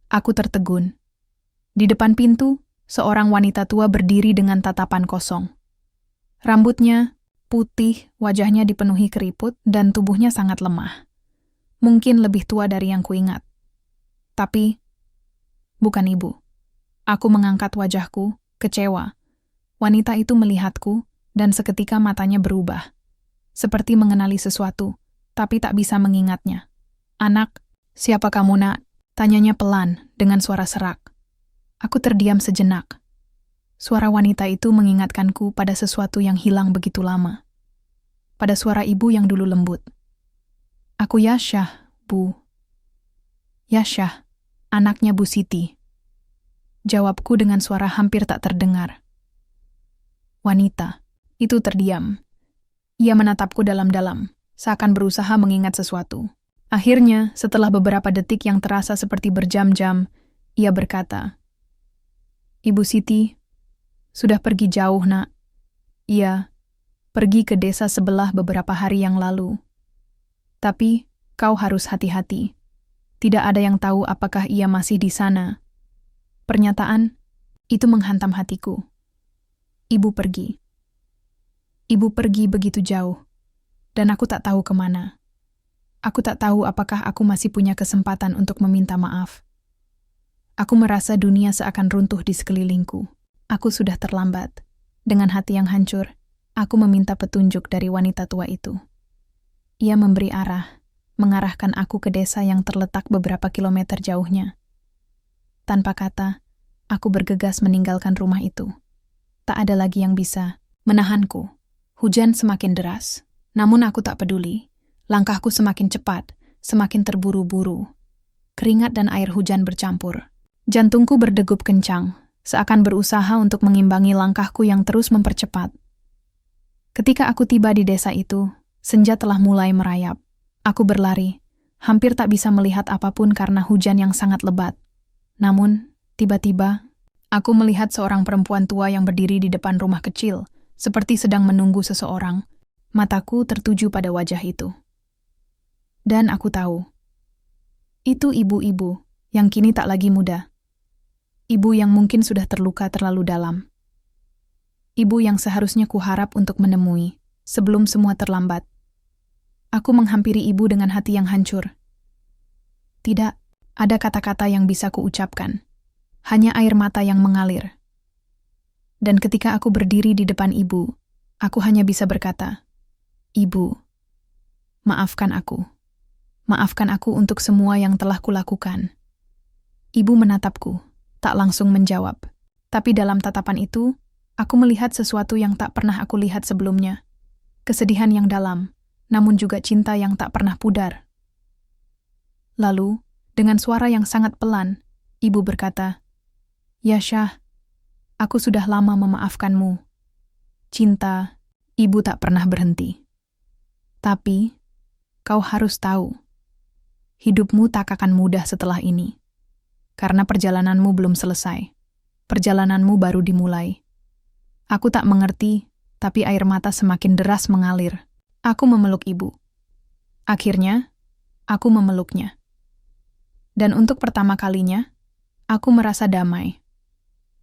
S1: Aku tertegun. Di depan pintu, seorang wanita tua berdiri dengan tatapan kosong. Rambutnya putih, wajahnya dipenuhi keriput, dan tubuhnya sangat lemah. Mungkin lebih tua dari yang kuingat. Tapi, bukan ibu. Aku mengangkat wajahku, kecewa. Wanita itu melihatku, dan seketika matanya berubah. Seperti mengenali sesuatu, tapi tak bisa mengingatnya. Anak, siapa kamu nak? Tanyanya pelan, dengan suara serak. Aku terdiam sejenak. Suara wanita itu mengingatkanku pada sesuatu yang hilang begitu lama. Pada suara ibu yang dulu lembut. Aku Yasyah, Bu. Yasyah, anaknya Bu Siti. Jawabku dengan suara hampir tak terdengar. Wanita itu terdiam. Ia menatapku dalam-dalam, seakan berusaha mengingat sesuatu. Akhirnya, setelah beberapa detik yang terasa seperti berjam-jam, ia berkata, Ibu Siti, sudah pergi jauh, nak. Iya, pergi ke desa sebelah beberapa hari yang lalu. Tapi, kau harus hati-hati. Tidak ada yang tahu apakah ia masih di sana. Pernyataan itu menghantam hatiku. Ibu pergi. Ibu pergi begitu jauh, dan aku tak tahu kemana. Aku tak tahu apakah aku masih punya kesempatan untuk meminta maaf. Aku merasa dunia seakan runtuh di sekelilingku. Aku sudah terlambat. Dengan hati yang hancur, aku meminta petunjuk dari wanita tua itu. Ia memberi arah, mengarahkan aku ke desa yang terletak beberapa kilometer jauhnya. Tanpa kata, aku bergegas meninggalkan rumah itu. Tak ada lagi yang bisa menahanku. Hujan semakin deras, namun aku tak peduli. Langkahku semakin cepat, semakin terburu-buru. Keringat dan air hujan bercampur. Jantungku berdegup kencang, seakan berusaha untuk mengimbangi langkahku yang terus mempercepat. Ketika aku tiba di desa itu, senja telah mulai merayap. Aku berlari, hampir tak bisa melihat apapun karena hujan yang sangat lebat. Namun, tiba-tiba, aku melihat seorang perempuan tua yang berdiri di depan rumah kecil, seperti sedang menunggu seseorang. Mataku tertuju pada wajah itu. Dan aku tahu, itu ibu-ibu yang kini tak lagi muda. Ibu yang mungkin sudah terluka terlalu dalam. Ibu yang seharusnya kuharap untuk menemui, sebelum semua terlambat. Aku menghampiri ibu dengan hati yang hancur. Tidak ada kata-kata yang bisa kuucapkan. Hanya air mata yang mengalir. Dan ketika aku berdiri di depan ibu, aku hanya bisa berkata, Ibu, maafkan aku. Maafkan aku untuk semua yang telah kulakukan. Ibu menatapku, tak langsung menjawab. Tapi dalam tatapan itu, aku melihat sesuatu yang tak pernah aku lihat sebelumnya. Kesedihan yang dalam, namun juga cinta yang tak pernah pudar. Lalu, dengan suara yang sangat pelan, ibu berkata, Yasyah, aku sudah lama memaafkanmu. Cinta, ibu tak pernah berhenti. Tapi, kau harus tahu, hidupmu tak akan mudah setelah ini. Karena perjalananmu belum selesai. Perjalananmu baru dimulai. Aku tak mengerti, tapi air mata semakin deras mengalir. Aku memeluk ibu. Akhirnya, aku memeluknya. Dan untuk pertama kalinya, aku merasa damai.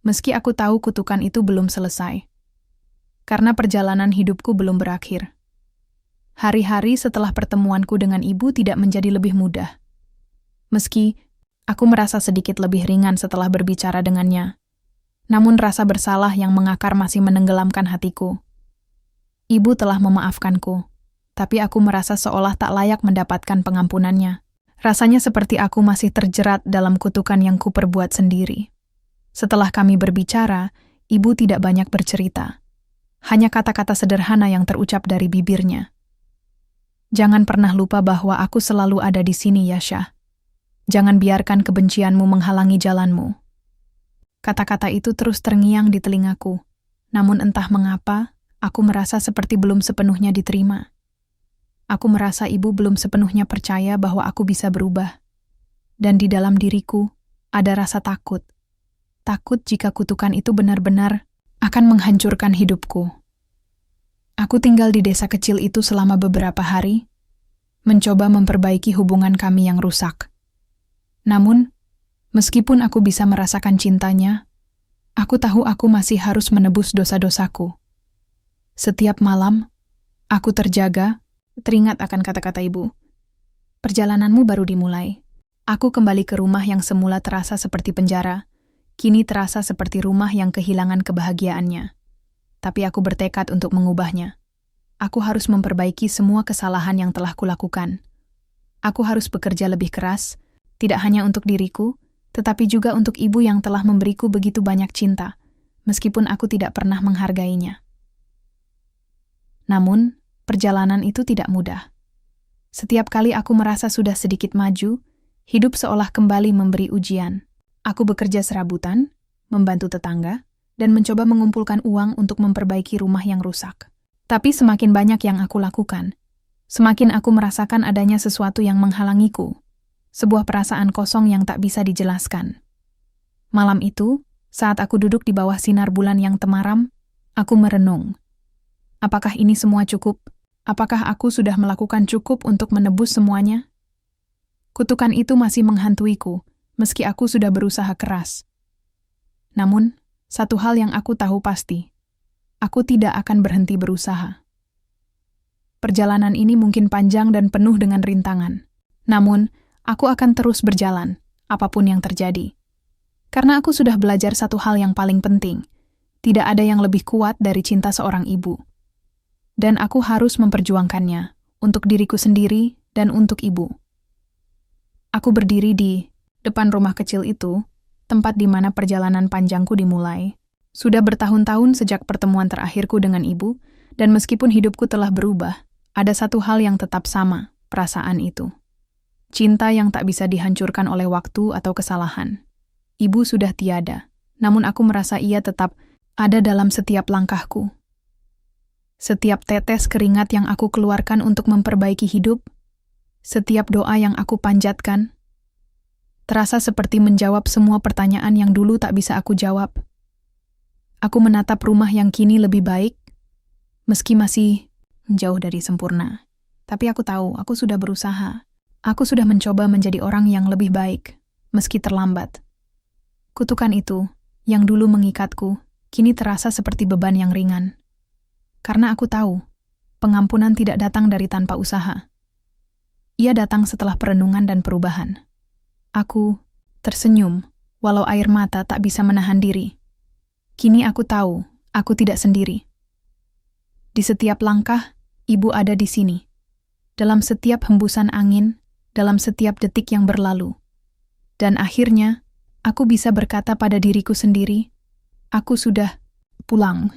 S1: Meski aku tahu kutukan itu belum selesai. Karena perjalanan hidupku belum berakhir. Hari-hari setelah pertemuanku dengan ibu tidak menjadi lebih mudah. Meski aku merasa sedikit lebih ringan setelah berbicara dengannya, namun rasa bersalah yang mengakar masih menenggelamkan hatiku. Ibu telah memaafkanku, tapi aku merasa seolah tak layak mendapatkan pengampunannya. Rasanya seperti aku masih terjerat dalam kutukan yang kuperbuat sendiri. Setelah kami berbicara, ibu tidak banyak bercerita. Hanya kata-kata sederhana yang terucap dari bibirnya. Jangan pernah lupa bahwa aku selalu ada di sini, Yasyah. Jangan biarkan kebencianmu menghalangi jalanmu. Kata-kata itu terus terngiang di telingaku. Namun entah mengapa, aku merasa seperti belum sepenuhnya diterima. Aku merasa ibu belum sepenuhnya percaya bahwa aku bisa berubah. Dan di dalam diriku, ada rasa takut. Takut jika kutukan itu benar-benar akan menghancurkan hidupku. Aku tinggal di desa kecil itu selama beberapa hari, mencoba memperbaiki hubungan kami yang rusak. Namun, meskipun aku bisa merasakan cintanya, aku tahu aku masih harus menebus dosa-dosaku. Setiap malam, aku teringat akan kata-kata ibu. Perjalananmu baru dimulai. Aku kembali ke rumah yang semula terasa seperti penjara, kini terasa seperti rumah yang kehilangan kebahagiaannya. Tapi aku bertekad untuk mengubahnya. Aku harus memperbaiki semua kesalahan yang telah kulakukan. Aku harus bekerja lebih keras, tidak hanya untuk diriku, tetapi juga untuk ibu yang telah memberiku begitu banyak cinta, meskipun aku tidak pernah menghargainya. Namun, perjalanan itu tidak mudah. Setiap kali aku merasa sudah sedikit maju, hidup seolah kembali memberi ujian. Aku bekerja serabutan, membantu tetangga, dan mencoba mengumpulkan uang untuk memperbaiki rumah yang rusak. Tapi semakin banyak yang aku lakukan, semakin aku merasakan adanya sesuatu yang menghalangiku, sebuah perasaan kosong yang tak bisa dijelaskan. Malam itu, saat aku duduk di bawah sinar bulan yang temaram, aku merenung. Apakah ini semua cukup? Apakah aku sudah melakukan cukup untuk menebus semuanya? Kutukan itu masih menghantuiku, meski aku sudah berusaha keras. Namun, satu hal yang aku tahu pasti, aku tidak akan berhenti berusaha. Perjalanan ini mungkin panjang dan penuh dengan rintangan. Namun, aku akan terus berjalan, apapun yang terjadi. Karena aku sudah belajar satu hal yang paling penting. Tidak ada yang lebih kuat dari cinta seorang ibu. Dan aku harus memperjuangkannya, untuk diriku sendiri dan untuk ibu. Aku berdiri di depan rumah kecil itu, tempat di mana perjalanan panjangku dimulai. Sudah bertahun-tahun sejak pertemuan terakhirku dengan ibu, dan meskipun hidupku telah berubah, ada satu hal yang tetap sama, perasaan itu. Cinta yang tak bisa dihancurkan oleh waktu atau kesalahan. Ibu sudah tiada, namun aku merasa ia tetap ada dalam setiap langkahku. Setiap tetes keringat yang aku keluarkan untuk memperbaiki hidup, setiap doa yang aku panjatkan, terasa seperti menjawab semua pertanyaan yang dulu tak bisa aku jawab. Aku menatap rumah yang kini lebih baik, meski masih jauh dari sempurna. Tapi aku tahu, aku sudah berusaha. Aku sudah mencoba menjadi orang yang lebih baik, meski terlambat. Kutukan itu, yang dulu mengikatku, kini terasa seperti beban yang ringan. Karena aku tahu, pengampunan tidak datang dari tanpa usaha. Ia datang setelah perenungan dan perubahan. Aku tersenyum, walau air mata tak bisa menahan diri. Kini aku tahu, aku tidak sendiri. Di setiap langkah, ibu ada di sini. Dalam setiap hembusan angin, dalam setiap detik yang berlalu. Dan akhirnya, aku bisa berkata pada diriku sendiri, aku sudah pulang.